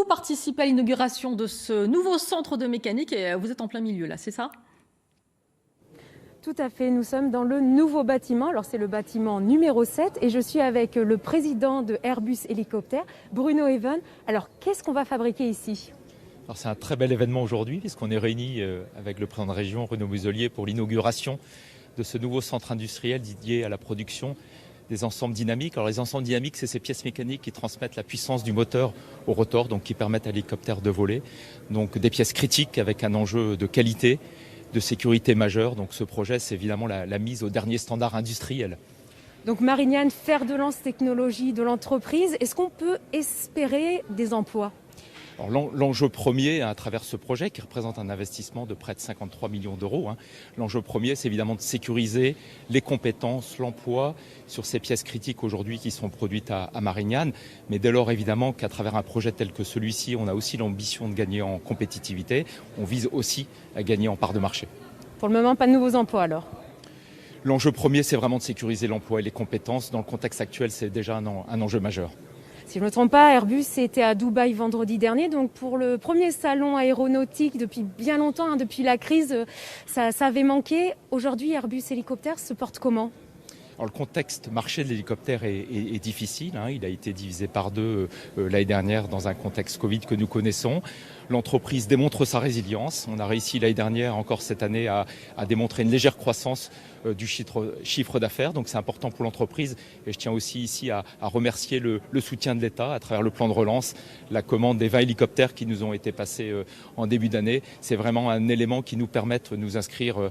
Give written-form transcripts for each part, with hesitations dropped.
Vous participez à l'inauguration de ce nouveau centre de mécanique et vous êtes en plein milieu là, c'est ça? Tout à fait, nous sommes dans le nouveau bâtiment. Alors c'est le bâtiment numéro 7 et je suis avec le président de Airbus Hélicoptère, Bruno Even. Alors qu'est-ce qu'on va fabriquer ici? Alors c'est un très bel événement aujourd'hui puisqu'on est réunis avec le président de région Renaud Muselier pour l'inauguration de ce nouveau centre industriel dédié à la production des ensembles dynamiques. Alors les ensembles dynamiques, c'est ces pièces mécaniques qui transmettent la puissance du moteur au rotor, donc qui permettent à l'hélicoptère de voler. Donc des pièces critiques avec un enjeu de qualité, de sécurité majeure. Donc ce projet, c'est évidemment la mise au dernier standard industriel. Donc Marignane, fer de lance technologie de l'entreprise. Est-ce qu'on peut espérer des emplois? L'enjeu premier à travers ce projet qui représente un investissement de près de 53 millions d'euros, l'enjeu premier c'est évidemment de sécuriser les compétences, l'emploi sur ces pièces critiques aujourd'hui qui sont produites à Marignane. Mais dès lors évidemment qu'à travers un projet tel que celui-ci, on a aussi l'ambition de gagner en compétitivité, on vise aussi à gagner en part de marché. Pour le moment, pas de nouveaux emplois alors? L'enjeu premier c'est vraiment de sécuriser l'emploi et les compétences. Dans le contexte actuel, c'est déjà un enjeu majeur. Si je ne me trompe pas, Airbus était à Dubaï vendredi dernier, donc pour le premier salon aéronautique depuis bien longtemps, depuis la crise, ça avait manqué. Aujourd'hui, Airbus Hélicoptère se porte comment? Alors, le contexte marché de l'hélicoptère est difficile. Il a été divisé par deux l'année dernière dans un contexte Covid que nous connaissons. L'entreprise démontre sa résilience. On a réussi l'année dernière, encore cette année, à démontrer une légère croissance du chiffre d'affaires. Donc c'est important pour l'entreprise. Et je tiens aussi ici à remercier le soutien de l'État à travers le plan de relance, la commande des 20 hélicoptères qui nous ont été passés en début d'année. C'est vraiment un élément qui nous permet de nous inscrire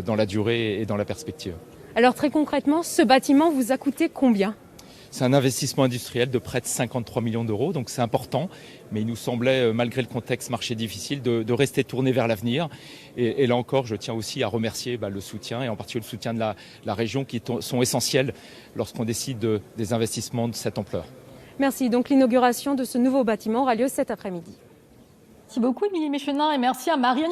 dans la durée et dans la perspective. Alors très concrètement, ce bâtiment vous a coûté combien? C'est un investissement industriel de près de 53 millions d'euros, donc c'est important. Mais il nous semblait, malgré le contexte marché difficile, de rester tourné vers l'avenir. Et là encore, je tiens aussi à remercier le soutien, et en particulier le soutien de la région, qui sont essentiels lorsqu'on décide des investissements de cette ampleur. Merci. Donc l'inauguration de ce nouveau bâtiment aura lieu cet après-midi. Merci beaucoup Émilie Méchenin et merci à Marianne.